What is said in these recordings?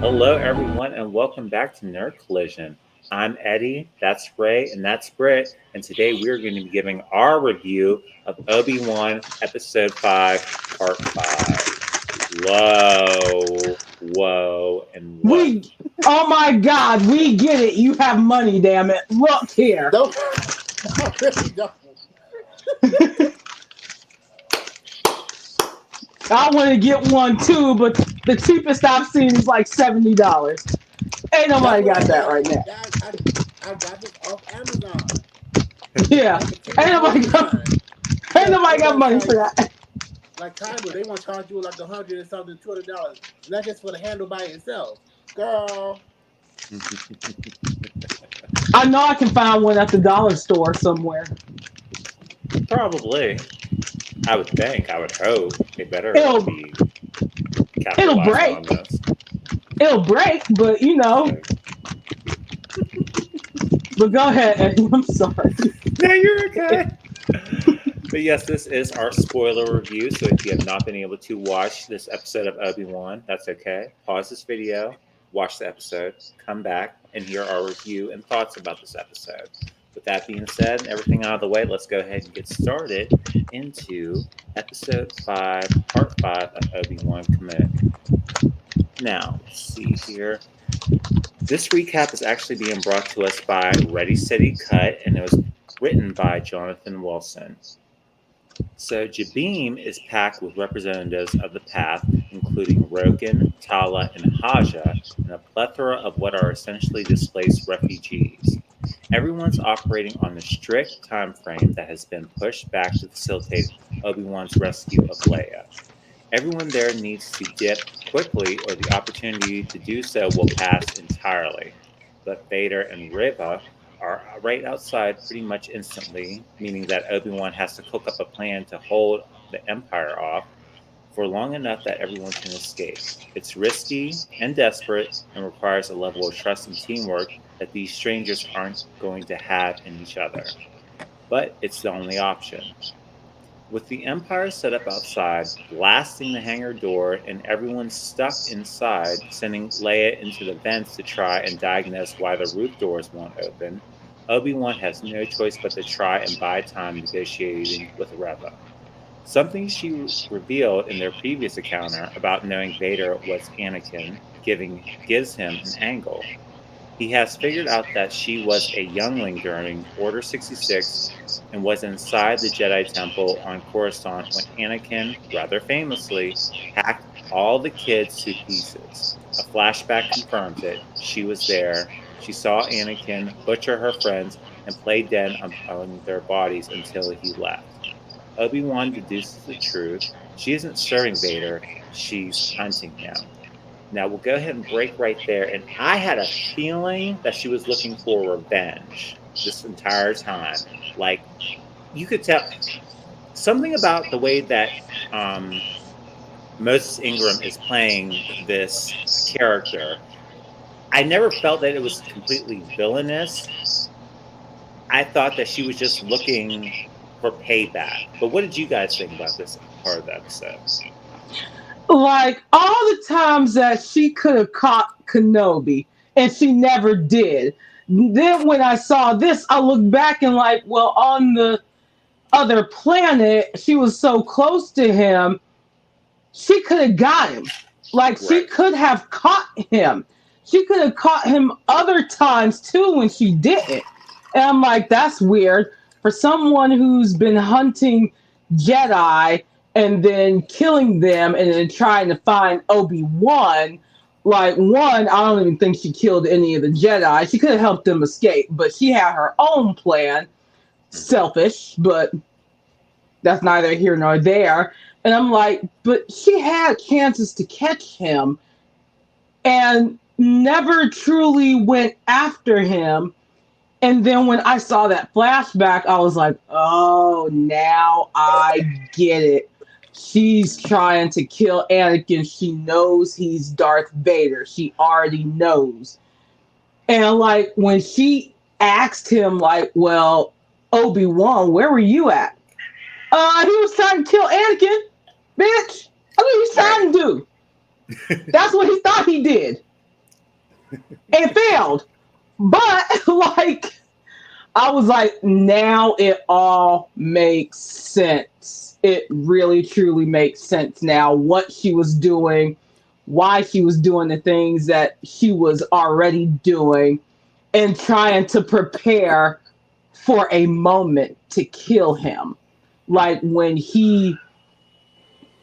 Hello, everyone, and welcome back to Nerd Collision. I'm Eddie, that's Ray, and that's Britt, and today we're going to be giving our review of Obi-Wan Episode 5, Part 5. Whoa, and whoa. Oh my God, we get it. You have money, damn it. Look here. Don't. I really don't. I want to get one too, but the cheapest I've seen is like $70. Ain't nobody got that right now. I got this off Amazon. Yeah, ain't nobody got money for that. Like Tidal, they want to charge you like $100 or something, $200. And that's just for the handle by itself, girl. I know I can find one at the dollar store somewhere. Probably. I would think, I would hope. It better be it'll break. On this. It'll break, but you know. Okay. But go ahead, Eddie. I'm sorry. No, you're okay. But yes, this is our spoiler review. So if you have not been able to watch this episode of Obi-Wan, that's okay. Pause this video, watch the episode, come back, and hear our review and thoughts about this episode. With that being said, and everything out of the way, let's go ahead and get started into Episode 5, Part 5 of Obi-Wan Kenobi. Now, let's see here. This recap is actually being brought to us by Ready, Steady, Cut, and it was written by Jonathan Wilson. So Jabim is packed with representatives of the path, including Rogan, Tala, and Haja, and a plethora of what are essentially displaced refugees. Everyone's operating on a strict time frame that has been pushed back to facilitate Obi-Wan's rescue of Leia. Everyone there needs to dip quickly or the opportunity to do so will pass entirely. But Vader and Reva are right outside pretty much instantly, meaning that Obi-Wan has to cook up a plan to hold the Empire off for long enough that everyone can escape. It's risky and desperate and requires a level of trust and teamwork that these strangers aren't going to have in each other. But it's the only option. With the Empire set up outside, blasting the hangar door, and everyone stuck inside, sending Leia into the vents to try and diagnose why the roof doors won't open, Obi-Wan has no choice but to try and buy time negotiating with Reva. Something she revealed in their previous encounter about knowing Vader was Anakin gives him an angle. He has figured out that she was a youngling during Order 66 and was inside the Jedi Temple on Coruscant when Anakin, rather famously, hacked all the kids to pieces. A flashback confirms it. She was there. She saw Anakin butcher her friends and play dead on their bodies until he left. Obi-Wan deduces the truth. She isn't serving Vader. She's hunting him. Now, we'll go ahead and break right there. And I had a feeling that she was looking for revenge this entire time. Like, you could tell something about the way that Moses Ingram is playing this character. I never felt that it was completely villainous. I thought that she was just looking for payback. But what did you guys think about this part of the episode? Like, all the times that she could have caught Kenobi, and she never did. Then when I saw this, I looked back and like, well, on the other planet, she was so close to him, she could have got him. Like, she could have caught him. She could have caught him other times, too, when she didn't. And I'm like, that's weird. For someone who's been hunting Jedi and then killing them and then trying to find Obi-Wan, like, one, I don't even think she killed any of the Jedi. She could have helped them escape, but she had her own plan. Selfish, but that's neither here nor there. And I'm like, but she had chances to catch him and never truly went after him. And then when I saw that flashback, I was like, oh, now I get it. She's trying to kill Anakin. She knows he's Darth Vader. She already knows. And like when she asked him, like, well, Obi-Wan, where were you at? He was trying to kill Anakin, bitch. I mean, he's trying to do. That's what he thought he did. It failed. But like I was like, now it all makes sense. It really truly makes sense now what she was doing, why she was doing the things that she was already doing, and trying to prepare for a moment to kill him. Like when he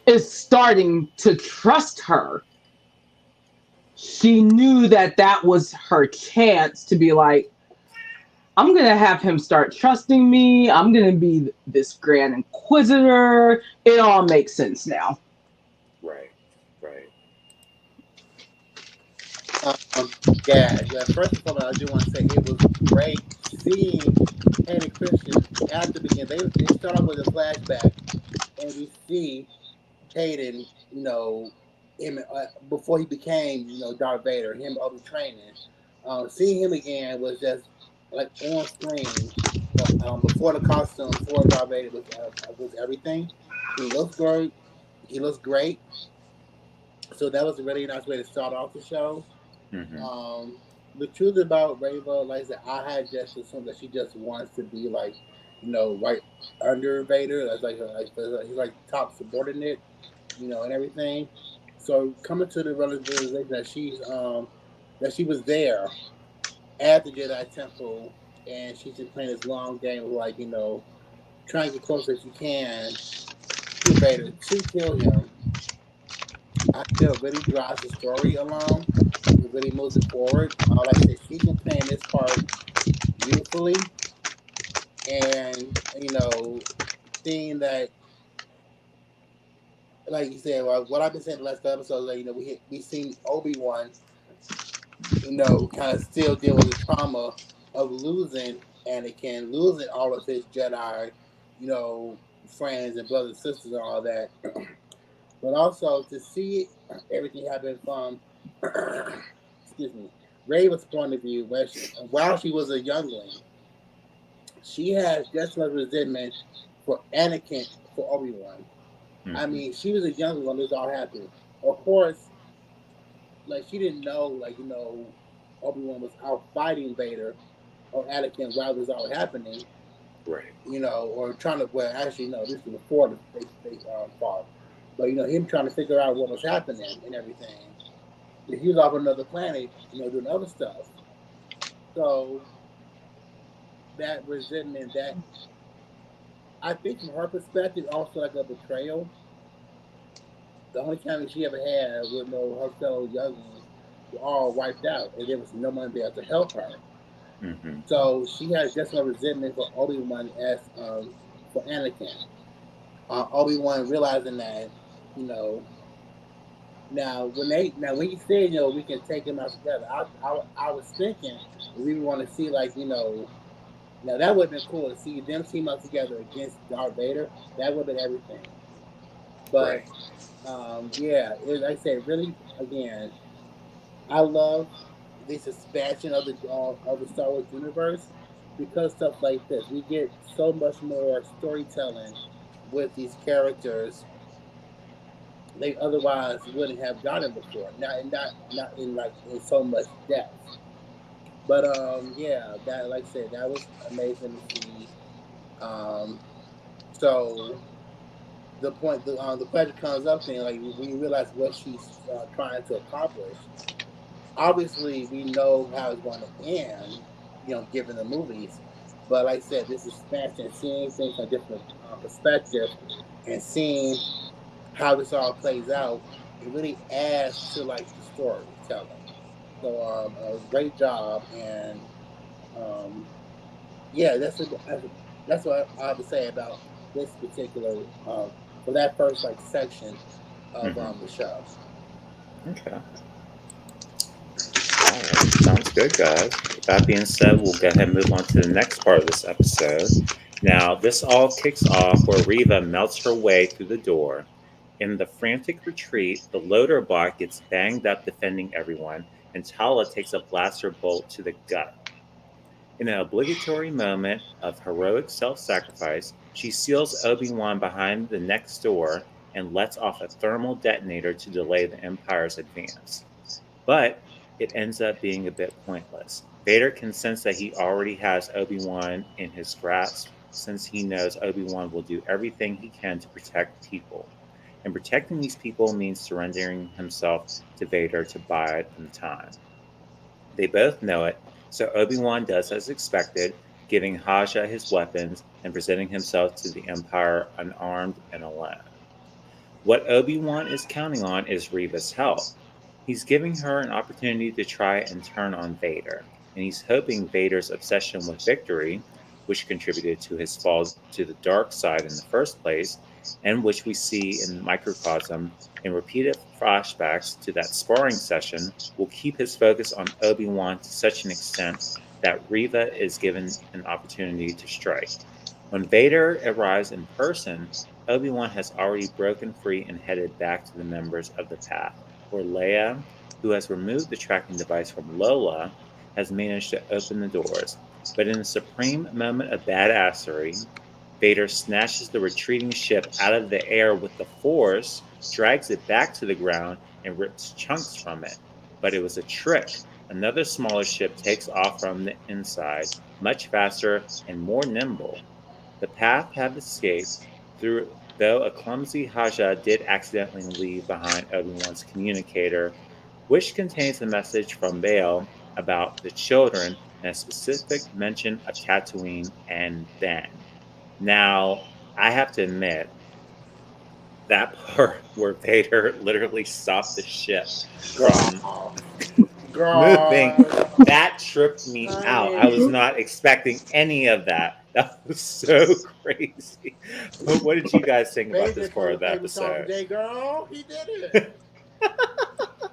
is starting to trust her, she knew that that was her chance to be like, I'm going to have him start trusting me. I'm going to be this Grand Inquisitor. It all makes sense now. Right. Right. Um, yeah, yeah. First and foremost, I do want to say it was great seeing Hayden Christian at the beginning. They start off with a flashback, and we see Hayden, him before he became, Darth Vader, him over training. Seeing him again was just like on screen. Before the costume for Darth Vader was everything. He looks great. He looks great. So that was a really nice way to start off the show. Mm-hmm. Um, the truth about Reva, like I said, I had just assumed that she just wants to be like, right under Vader. That's he's like top subordinate, and everything. So coming to the realization that she was there at the Jedi Temple, and she's just playing this long game of like, trying to get close as she can to Vader to kill him. I feel it really drives the story along. It really moves it forward. Like I said, she's been playing this part beautifully, and seeing that, like you said, what I've been saying the last couple episodes, like, we seen Obi-Wan, kind of still deal with the trauma of losing Anakin, losing all of his Jedi, you know, friends and brothers and sisters and all that. But also to see everything happen from, excuse me, Rey's point of view, while she was a youngling, she has just as much resentment for Anakin for Obi-Wan. I Mm-hmm. mean, she was a youngling when this all happened. Of course, like she didn't know, like Obi-Wan was out fighting Vader or Anakin while this all happening. Right. Or trying to. Well, actually, no, this was before they fought. But him trying to figure out what was happening and everything. He was off on another planet, doing other stuff. So that resentment, that I think from her perspective, also like a betrayal. The only time she ever had with her fellow younglings were all wiped out, and there was no one there to help her. Mm-hmm. So she has just no resentment for Obi-Wan as for Anakin. Obi-Wan realizing that, you know, when you said, we can take them out together, I was thinking we want to see, like, now that would have been cool to see them team up together against Darth Vader. That would have been everything. But Right. yeah, like I said, really, again, I love this expansion of the Star Wars universe because stuff like this, we get so much more storytelling with these characters they otherwise wouldn't have gotten before. Not in like in so much depth. But yeah, that like I said, that was amazing to see. Um, so the question comes up then, like when you realize what she's trying to accomplish. Obviously, we know how it's going to end, given the movies. But like I said, this expansion, seeing things from a different perspective, and seeing how this all plays out, it really adds to like the storytelling. So, a great job, and um, yeah, that's what I have to say about this particular for that first like section of Mm-hmm. the show. Okay. All right. Sounds good, guys. With that being said, we'll go ahead and move on to the next part of this episode. Now, this all kicks off where Reva melts her way through the door. In the frantic retreat, the loader bot gets banged up defending everyone, and Tala takes a blaster bolt to the gut. In an obligatory moment of heroic self sacrifice, she seals Obi-Wan behind the next door and lets off a thermal detonator to delay the Empire's advance. But it ends up being a bit pointless. Vader can sense that he already has Obi-Wan in his grasp, since he knows Obi-Wan will do everything he can to protect people. And protecting these people means surrendering himself to Vader to buy them time. They both know it, so Obi-Wan does as expected, giving Haja his weapons and presenting himself to the Empire unarmed and alone. What Obi-Wan is counting on is Reva's help. He's giving her an opportunity to try and turn on Vader, and he's hoping Vader's obsession with victory, which contributed to his fall to the dark side in the first place, and which we see in microcosm in repeated flashbacks to that sparring session, will keep his focus on Obi-Wan to such an extent that Reva is given an opportunity to strike. When Vader arrives in person, Obi-Wan has already broken free and headed back to the members of the Path, where Leia, who has removed the tracking device from Lola, has managed to open the doors. But in a supreme moment of badassery, Vader snatches the retreating ship out of the air with the Force, drags it back to the ground, and rips chunks from it. But it was a trick. Another smaller ship takes off from the inside, much faster and more nimble. The Path have escaped, though a clumsy Haja did accidentally leave behind Obi-Wan's communicator, which contains a message from Bail about the children and a specific mention of Tatooine and Ben. Now, I have to admit, that part where Vader literally stopped the ship from moving, that tripped me out. I was not expecting any of that. That was so crazy. But what did you guys think about this part of the episode? Girl, he did it.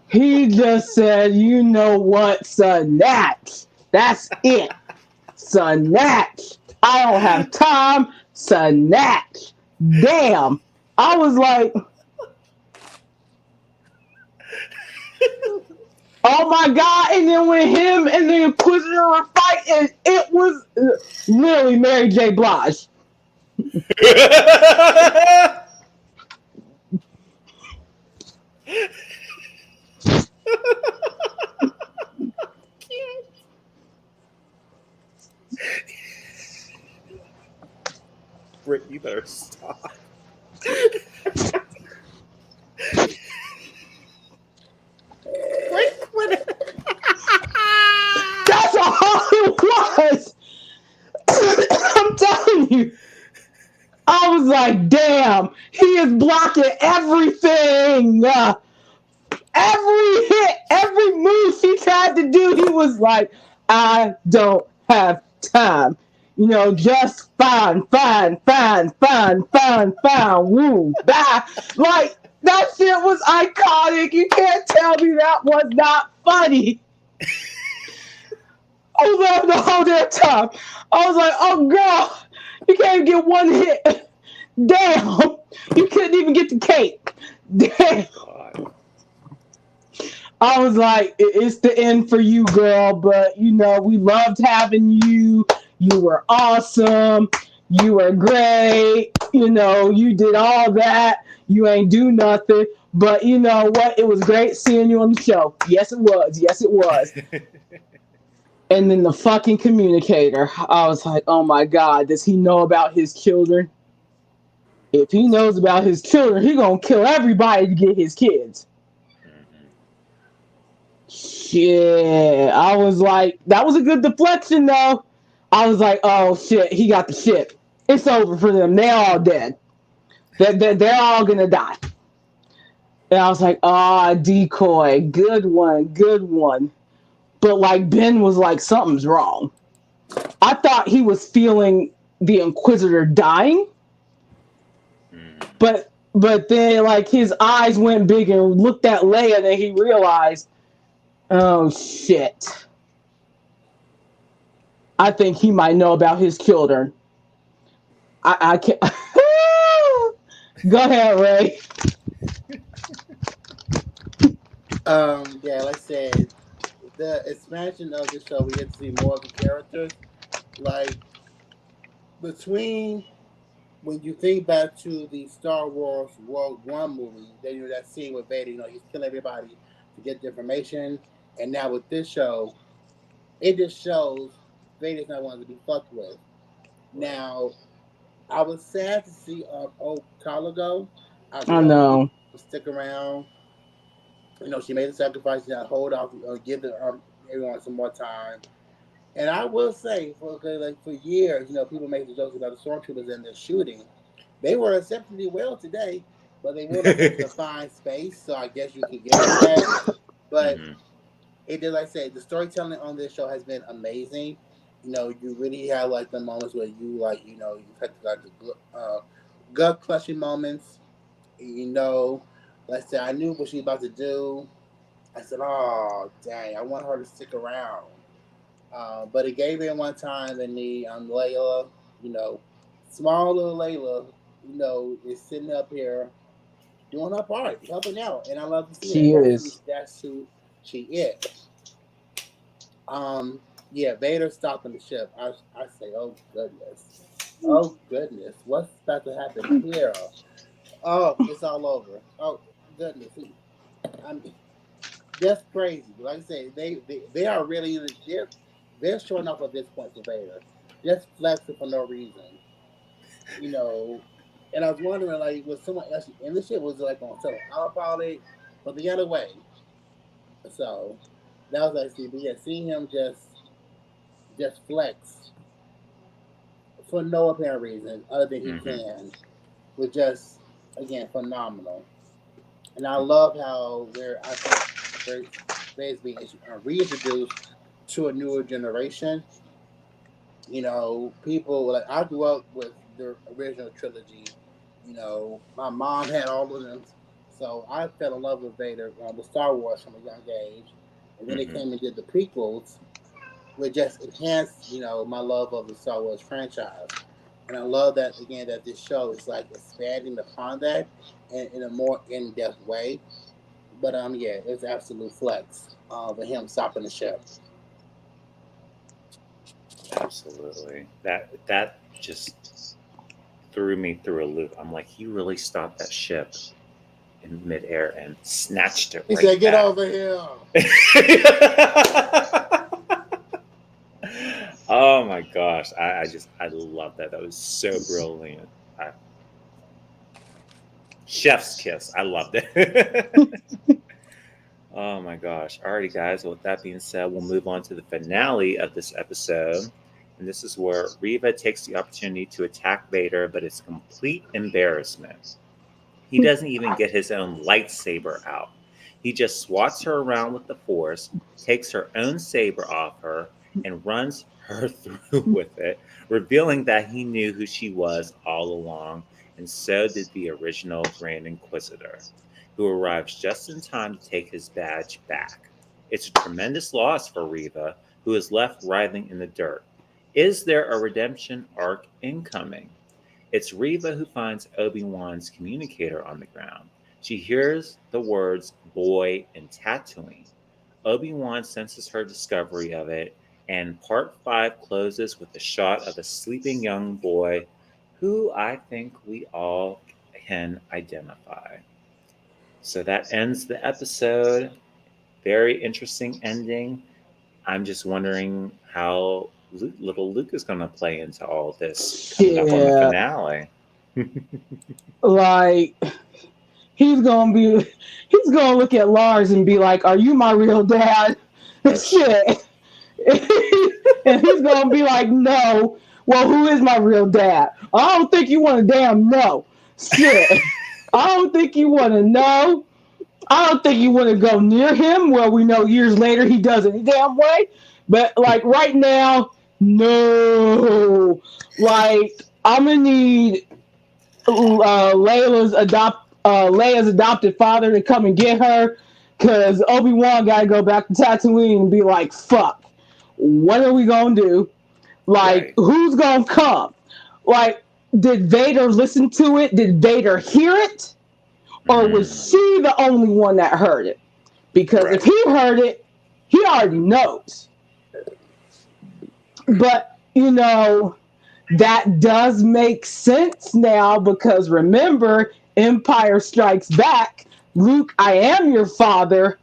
He just said, you know what, snatch. That's it. Snatch. I don't have time. Snatch. Damn. I was like, oh my God. And then when him and the Inquisitor were fighting, it was literally Mary J. Blige. Britt, you better stop. That's all it was. I'm telling you. I was like, damn, he is blocking everything. Every hit, every move he tried to do, he was like, I don't have time. You know, just fine, woo, bye. Like, that shit was iconic. You can't tell me that was not funny. I was laughing the whole damn time. I was like, oh, God, you can't even get one hit. Damn, you couldn't even get the cake. Damn. I was like, it's the end for you, girl, but, you know, we loved having you. You were awesome. You were great. You know, you did all that. You ain't do nothing. But you know what? It was great seeing you on the show. Yes, it was. Yes, it was. And then the fucking communicator. I was like, oh my God, does he know about his children? If he knows about his children, he gonna kill everybody to get his kids. Shit. I was like, that was a good deflection though. I was like, oh shit, he got the ship. It's over for them. They're all dead. They're all gonna die. And I was like, decoy. Good one, good one. But like Ben was like, something's wrong. I thought he was feeling the Inquisitor dying. But then like his eyes went big and looked at Leia and then he realized, oh shit. I think he might know about his children. I can't. Go ahead, Ray. Yeah, like I said, the expansion of the show, we get to see more of the characters. Like, between when you think back to the Star Wars Rogue One movie, then you know that scene with Vader, you know, he's killing everybody to get the information. And now with this show, it just shows Vader's not one to be fucked with. Right. Now, I was sad to see old Kylo go. I I wanted know. to stick around. She made the sacrifice. Hold off, give everyone some more time. And I will say, for years, people make the jokes about the stormtroopers and their shooting. They were exceptionally well today, but they were like in a confined space, so I guess you could give them that. But Mm-hmm. it did, like I say, the storytelling on this show has been amazing. You really have like the moments where you had like the gut crushing moments. Like I said, I knew what she was about to do. I said, "Oh, dang! I want her to stick around." But it gave in one time, and the Layla, you know, small little Layla, is sitting up here doing her part, helping out, and I love to see that. She is. That's who she is. Yeah, Vader stopping the ship. I say, oh goodness, what's about to happen here? Oh, it's all over. Oh goodness, I mean, that's crazy. Like I say, they are really they're showing off at this point for Vader, just flexing for no reason, you know. And I was wondering, like, was someone actually in the ship? Was it like on some autopilot, but the other way? So that was like, see, but yeah, seeing him just flex for no apparent reason other than he Mm-hmm. can was just again phenomenal. And I love how I think Vader's being reintroduced to a newer generation. People like I grew up with the original trilogy. My mom had all of them, so I fell in love with Vader, with Star Wars from a young age, and then they Mm-hmm. came and did the prequels, which just enhanced, my love of the Star Wars franchise. And I love that again that this show is like expanding upon that in a more in depth way. But yeah, it's absolute flex with him stopping the ship. Absolutely. That just threw me through a loop. I'm like, he really stopped that ship in midair and snatched it He right said, "Get back. over here." Oh my gosh. I love that. That was so brilliant. Chef's kiss. I loved it. Oh my gosh. Alrighty, guys. Well, with that being said, we'll move on to the finale of this episode. And this is where Reva takes the opportunity to attack Vader, but it's complete embarrassment. He doesn't even get his own lightsaber out. He just swats her around with the Force, takes her own saber off her, and runs her through with it, revealing that he knew who she was all along, and so did the original Grand Inquisitor, who arrives just in time to take his badge back. It's a tremendous loss for Reva, who is left writhing in the dirt. Is there a redemption arc incoming? It's Reva who finds Obi-Wan's communicator on the ground. She hears the words boy and Tatooine. Obi-Wan senses her discovery of it, and part 5 closes with a shot of a sleeping young boy who I think we all can identify. So that ends the episode. Very interesting ending. I'm just wondering how little Luke is going to play into all this coming up on the Yeah, finale. like he's gonna look at Lars and be like, "Are you my real dad?" Oh shit. Shit. And he's gonna be like, "No." Well, who is my real dad? I don't think you want to damn know. Shit. I don't think you want to know. I don't think you want to go near him. Well, we know years later he does any damn way. But like right now, no. Like I'm gonna need Leia's adopted father to come and get her, because Obi-Wan gotta go back to Tatooine and be like, "Fuck, what are we gonna do? Like, Right. who's gonna come? Like, did Vader listen to it? Did Vader hear it, or was Mm, she the only one that heard it? Because if right. he heard it, he already knows." But that does make sense now, because remember, Empire Strikes Back, Luke, I am your father,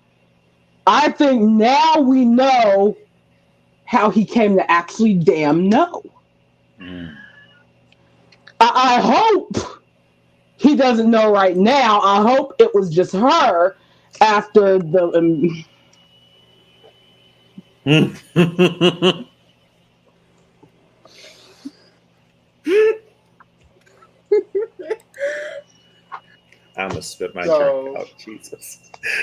I think now we know how he came to actually damn know. Mm. I hope he doesn't know right now. I hope it was just her after the. I almost spit my drink So, out. Jesus.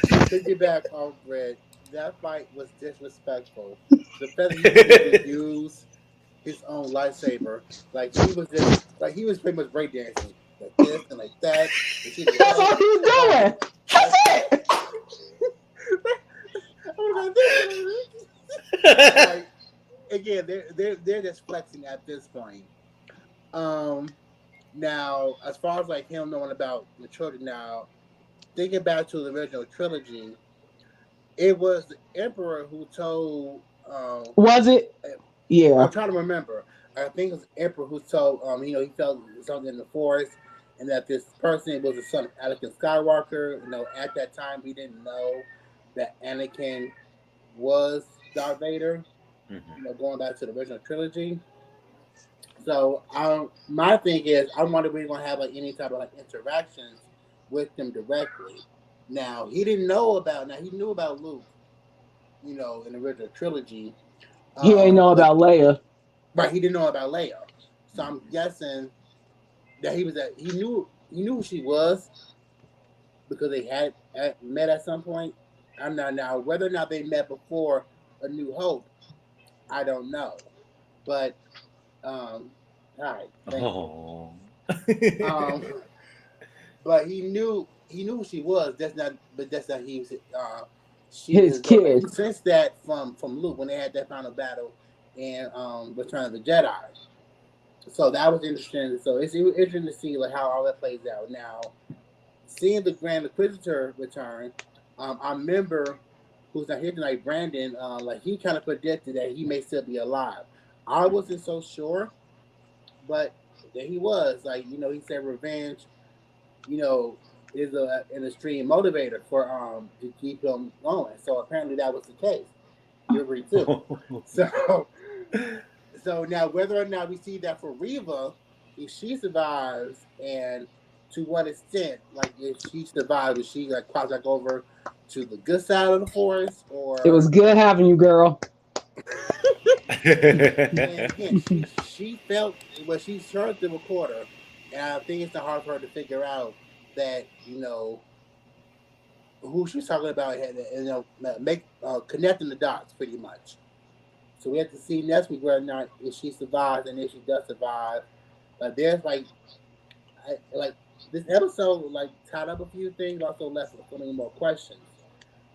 to piggyback off Red, that fight was disrespectful. The fact that he didn't even use his own lightsaber, like he was just like he was pretty much breakdancing like this and like that. And she did That's that. all he's doing. Like, That's it. oh my god, like again, they're just flexing at this point. Um, Now, as far as like him knowing about the trilogy, now thinking back to the original trilogy, it was the Emperor who told. Was it? Yeah. I'm trying to remember. I think it was the Emperor who told. He felt something in the forest, and that this person was the son of Anakin Skywalker. At that time we didn't know that Anakin was Darth Vader. Mhm. Going back to the original trilogy. So my thing is, I wonder if we're gonna have like any type of like interactions with them directly. Now he didn't know about. Now he knew about Luke, in the original trilogy. He ain't know But about Leia. right, he didn't know about Leia. So I'm guessing that he knew who she was because they had met at some point. I'm not now whether or not they met before A New Hope. I don't know, but all right, thank you. Oh. Um, but he knew who she was. That's not he was. She His is daughter. kid. He sensed that from Luke when they had that final battle in Return of the Jedi. So that was interesting. So it's interesting to see like how all that plays out. Now, seeing the Grand Inquisitor return, I remember who's not here tonight, Brandon. Like he kind of predicted that he may still be alive. I wasn't so sure, but there he was. Like he said, revenge you know, is an extreme motivator for to keep him going. So apparently that was the case. You agree too. So so now whether or not we see that for Reva, if she survives and to what extent, like if she survives, is she like cross back over to the good side of the forest It was or good having you, girl. and again she felt well she heard the recorder and I think it's not hard for her to figure out that who she's talking about and make connecting the dots pretty much. So we have to see next week whether or not if she survives and if she does survive. But there's like this episode like tied up a few things, also left so many more questions.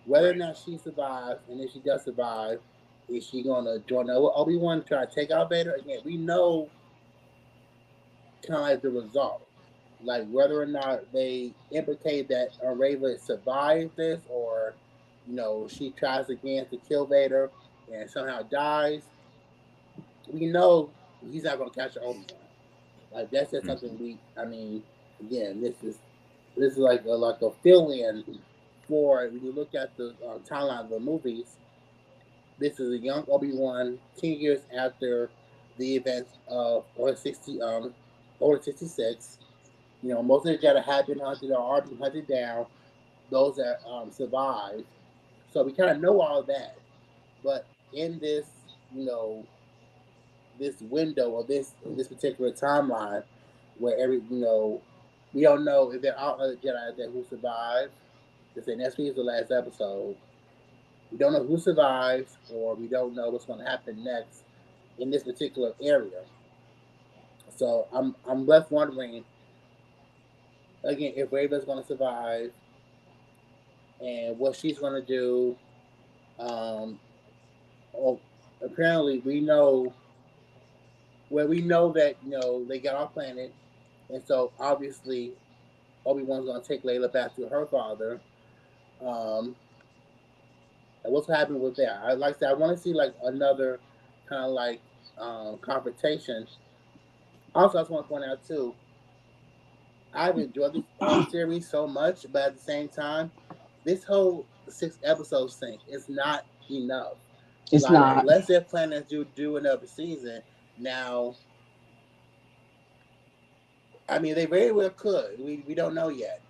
Whether or Right. not she survives and if she does survive, is she gonna join Obi-Wan to try to take out Vader? Again, we know kind of like the result. Like whether or not they implicate that Reva survived this, or she tries again to kill Vader and somehow dies. We know he's not going to catch Obi Wan. Like that's just something Mhm. we. I mean, again, this is like a fill in for when you look at the timeline of the movies. This is a young Obi Wan, 10 years after the events of Order 66. Most of the Jedi have been hunted or are being hunted down. Those that survived. So we kind of know all of that. But in this, this window or this particular timeline, where we don't know if there are other Jedi out there who survive. They say next week is the last episode. We don't know who survives, or we don't know what's going to happen next in this particular area. So I'm left wondering again if Rava's going to survive and what she's going to do. Um, oh, apparently we know that they got off planet, and so obviously Obi Wan's gonna take Layla back to her father. Um, and what's happening with that? I like that. I want to see like another kind of like confrontation. Also, I just want to point out too. I've enjoyed this series so much, but at the same time, this whole 6 episodes thing. It's not enough. It's Like not. unless they're planning to do another season. Now, I mean, they very well could. We don't know yet.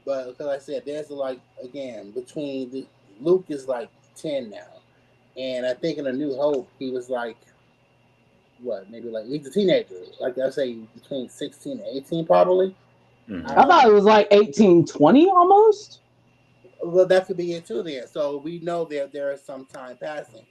But because I said, there's like again between Luke is like 10 now, and I think in A New Hope he was like what, maybe like he's a teenager. Like I say, between 16 and 18 probably. I I Mm-hmm. don't thought know. it was like 1820 almost. Well, that could be it too. Then, so we know there is some time passing.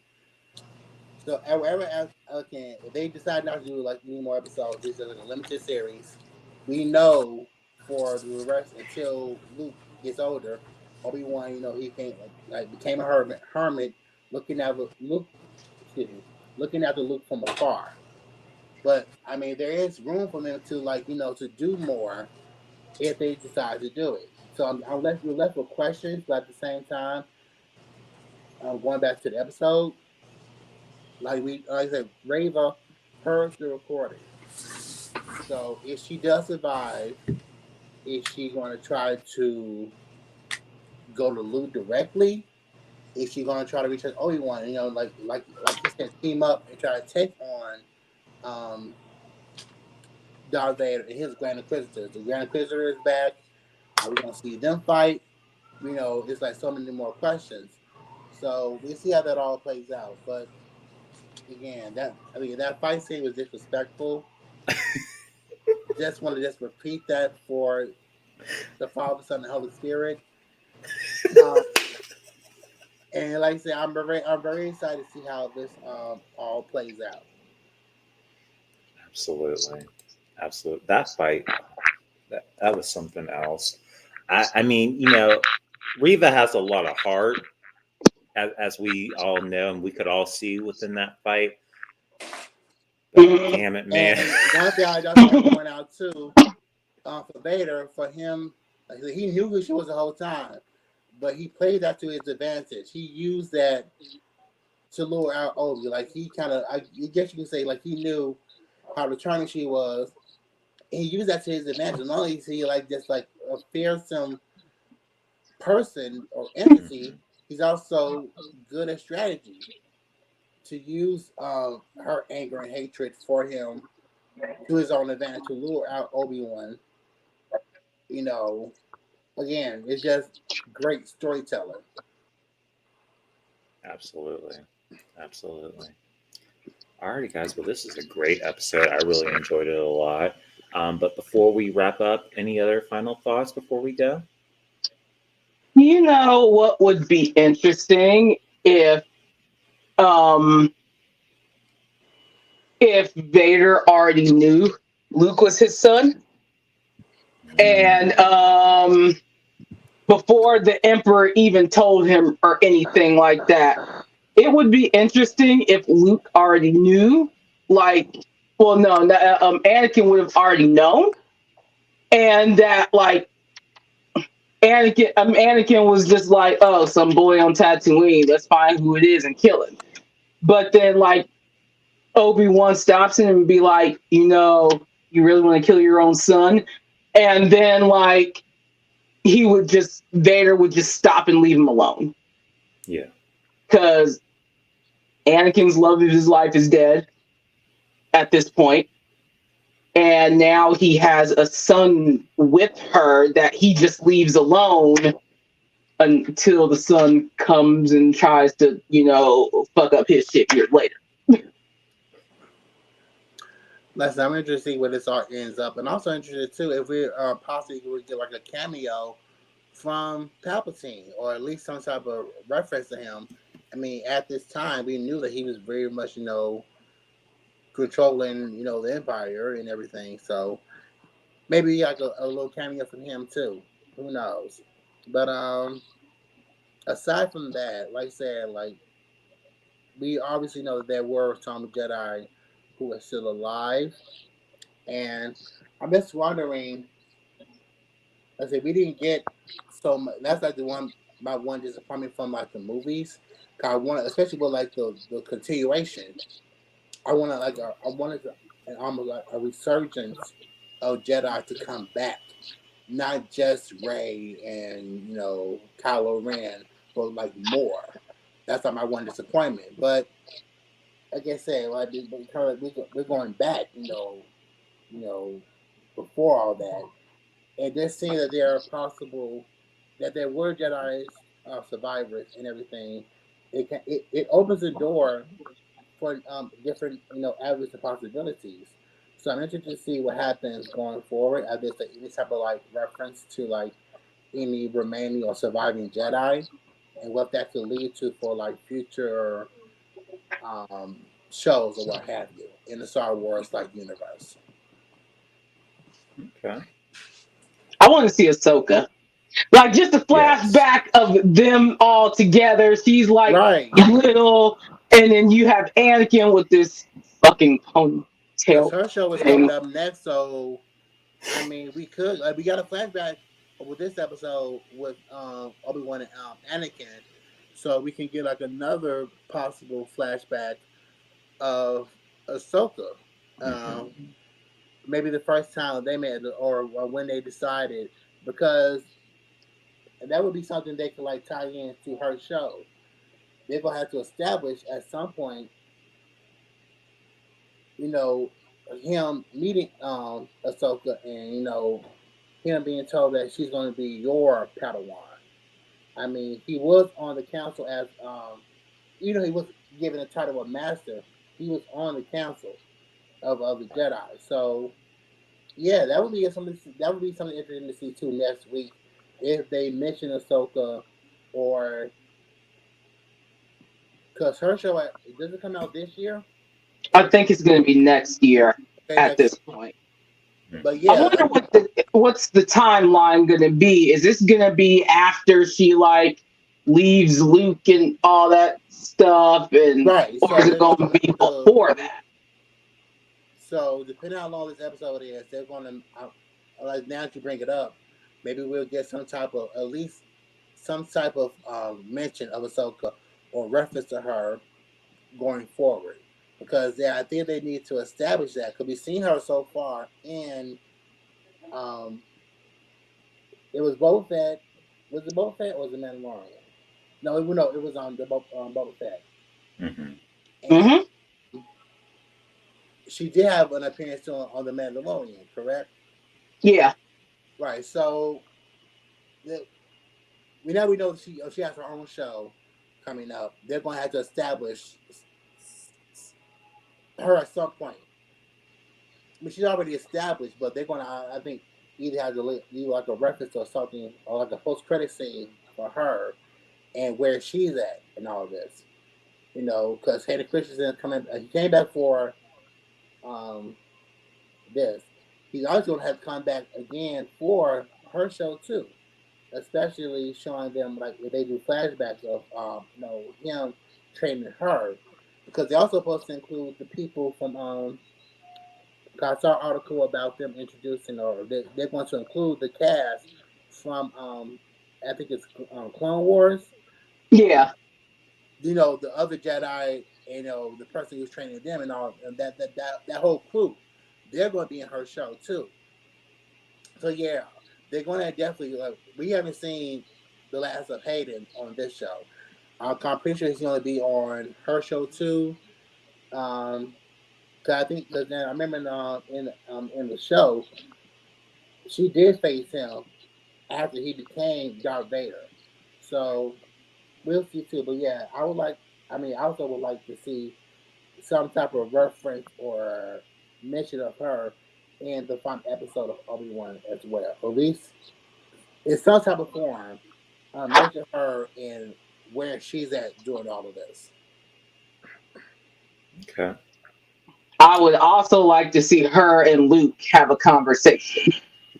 So ever okay, if they decide not to do like any more episodes, this is like a limited series. We know for the rest until Luke gets older, Obi-Wan, he came like became a hermit, looking at Luke, excuse me, looking at the Luke from afar. But I mean, there is room for them to like to do more if they decide to do it. So we're left with questions, but at the same time, going back to the episode, like I said, Rava heard the recording. So if she does survive, is she going to try to go to Luke directly? Is she going to try to reach Obi Wan? Like he said, team up and try to take on um, Darth Vader and his Grand Inquisitor. The Grand Inquisitor is back. Are we going to see them fight? It's like so many more questions. So we see how that all plays out. But again, that fight scene was disrespectful. Just want to just repeat that for the Father, Son, and Holy Spirit. Um, and like I said, I'm very excited to see how this all plays out. Absolutely. Absolutely. That fight, that was something else. I mean, Riva has a lot of heart, as we all know, and we could all see within that fight. But damn it, man. And one thing I just want to point out too, for Vader, for him, like, he knew who she was the whole time, but he played that to his advantage. He used that to lure out Obi. Like he kind of, I guess you can say, like he knew how determined she was. And he used that to his advantage. Not only is he like just like a fearsome person or entity, he's also good at strategy to use her anger and hatred for him to his own advantage to lure out Obi-Wan. You know, again, it's just great storytelling. Absolutely. Absolutely. Alrighty, guys. Well, this is a great episode. I really enjoyed it a lot. But before we wrap up, any other final thoughts before we go? You know what would be interesting um if Vader already knew Luke was his son, Mm, and before the Emperor even told him or anything like that. It would be interesting if Luke already knew, like, well, no, Anakin would have already known, and that like Anakin was just like, oh, some boy on Tatooine, let's find who it is and kill him. But then like Obi-Wan stops him and be like, you really want to kill your own son, and then like Vader would just stop and leave him alone yeah. because Anakin's love of his life is dead at this point, and now he has a son with her that he just leaves alone until the son comes and tries to, fuck up his shit years later. Listen, I'm interested to see where this all ends up, and also interested too if we possibly would get like a cameo from Palpatine, or at least some type of reference to him. I mean, at this time, we knew that he was very much, controlling, the Empire and everything. So maybe like a little cameo from him too. Who knows? But aside from that, like I said, like we obviously know that there were some Jedi who are still alive, and I'm just wondering. I said we didn't get so much. That's like my one disappointment from like the movies. 'Cause I want, especially with like the continuation. I wanted an almost like a resurgence of Jedi to come back, not just Rey and Kylo Ren, for like more. That's not my one disappointment. But like I said, like we're going back, before all that, and just seeing that there are possible that there were Jedi survivors and everything, it opens the door for different avenues and possibilities. So I'm interested to see what happens going forward. If there's any type of like reference to like any remaining or surviving Jedi, and what that could lead to for like future shows or what have you in the Star Wars like universe. Okay. I want to see Ahsoka. Like just a Yes. flashback of them all together. She's like Right. little, and then you have Anakin with this fucking Because ponytail her show is coming thing. up next, so I mean, we could we got a flashback with this episode with Obi-Wan and Anakin, so we can get like another possible flashback of Ahsoka. Maybe the first time they met, or when they decided, because that would be something they could like tie in to her show. They're gonna have to establish at some point, you know, him meeting Ahsoka, and him being told that she's going to be your Padawan. I mean, he was on the council as he was given the title of Master. He was on the council of the Jedi. So yeah, that would be something. That would be something interesting to see too next week if they mention Ahsoka, or because her show does it come out this year? I think it's going to be next year Okay, at this point. But I yeah, wonder what's the timeline going to be. Is this going to be after she like leaves Luke and all that stuff, and right. or is it going to be before that? So depending on how long this episode is, they're going to like now that you bring it up, maybe we'll get some type of at least some type of mention of Ahsoka or reference to her going forward. Because I think they need to establish that. Because we've seen her so far in, it was Boba Fett. Was it Boba Fett or was it Mandalorian? No, it was on the Boba Fett. And she did have an appearance on the Mandalorian, correct? Yeah. Right. So we know she has her own show coming up. They're going to have to establish her at some point. I mean, she's already established, but they're going to, I think, either have to do like a reference or something, or like a post-credit scene for her and where she's at and all of this. Because Hayden Christensen he came back for this. He's also going to have to come back again for her show too, especially showing them like if they do flashbacks of him training her, because they're also supposed to include the people from I saw an article about them introducing, or they're going to include the cast from I think it's Clone Wars. Yeah. The other Jedi, the person who's training them and all, and that whole crew, they're going to be in her show too. So yeah, they're going to definitely. We haven't seen the last of Hayden on this show. I'm pretty sure he's going to be on her show too. Cause I think because then I remember in the show, she did face him after he became Darth Vader. So we'll see too. But yeah, I also would like to see some type of reference or mention of her in the final episode of Obi-Wan as well. At least in some type of form, mention her and where she's at doing all of this. Okay. I would also like to see her and Luke have a conversation.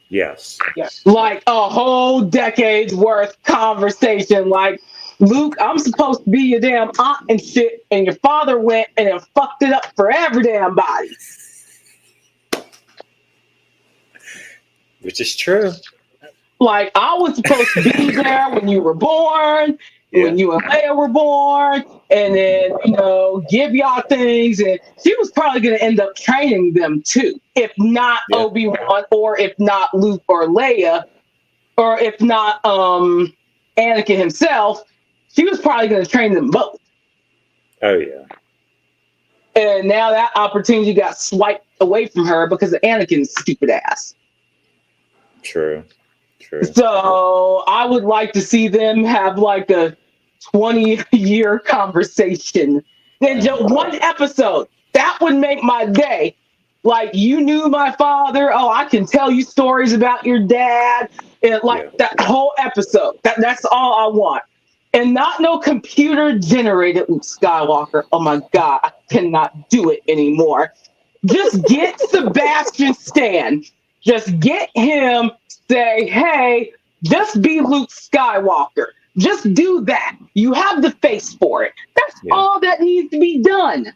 Yes. Like a whole decade's worth conversation. Like, Luke, I'm supposed to be your damn aunt and shit, and your father went and then fucked it up for every damn body. Which is true. Like, I was supposed to be there when you were born, when you and Leia were born, and then, give y'all things. And she was probably going to end up training them too. If not Obi-Wan, or if not Luke or Leia, or if not Anakin himself, she was probably going to train them both. Oh yeah. And now that opportunity got swiped away from her because of Anakin's stupid ass. True. True. So I would like to see them have like a 20-year conversation. Then just one episode. That would make my day. Like, you knew my father. Oh, I can tell you stories about your dad. And like that whole episode. That's all I want. And not no computer generated Luke Skywalker. Oh my God, I cannot do it anymore. Just get Sebastian Stan. Just get him, say, hey, just be Luke Skywalker. Just do that. You have the face for it. That's all that needs to be done.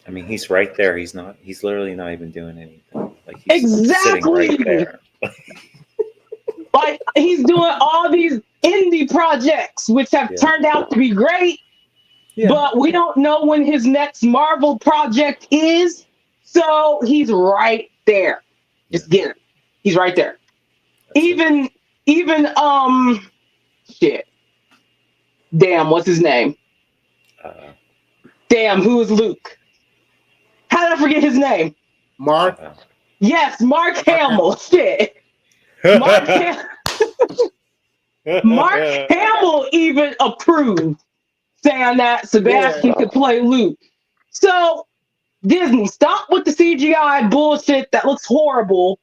I mean, he's right there. He's literally not even doing anything. Like, he's sitting right there. Like, he's doing all these indie projects, which have turned out to be great, but we don't know when his next Marvel project is. So he's right there. Just get him. He's right there. Even shit. Damn, what's his name? Damn, who is Luke? How did I forget his name? Mark. Yes, Mark Hamill. Shit. Mark Hamill even approved, saying that Sebastian could play Luke. So, Disney, stop with the CGI bullshit that looks horrible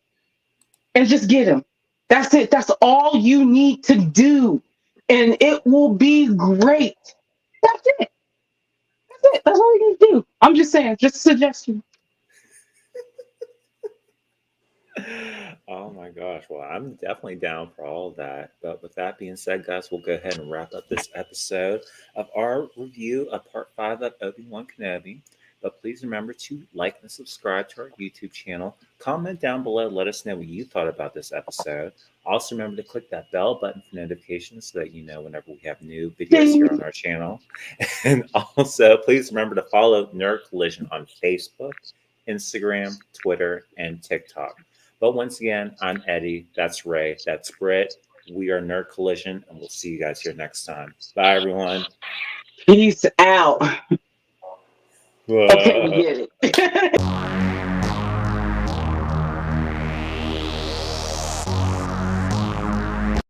and just get him. That's it. That's all you need to do. And it will be great. That's it. That's it. That's all you need to do. I'm just saying, just a suggestion. Oh my gosh. Well, I'm definitely down for all of that. But with that being said, guys, we'll go ahead and wrap up this episode of our review of part 5 of Obi-Wan Kenobi. But please remember to like and subscribe to our YouTube channel. Comment down below. Let us know what you thought about this episode. Also remember to click that bell button for notifications so that you know whenever we have new videos here on our channel. And also, please remember to follow Nerd Collision on Facebook, Instagram, Twitter, and TikTok. But once again, I'm Eddie. That's Ray. That's Britt. We are Nerd Collision, and we'll see you guys here next time. Bye, everyone. Peace out. Okay, we get it.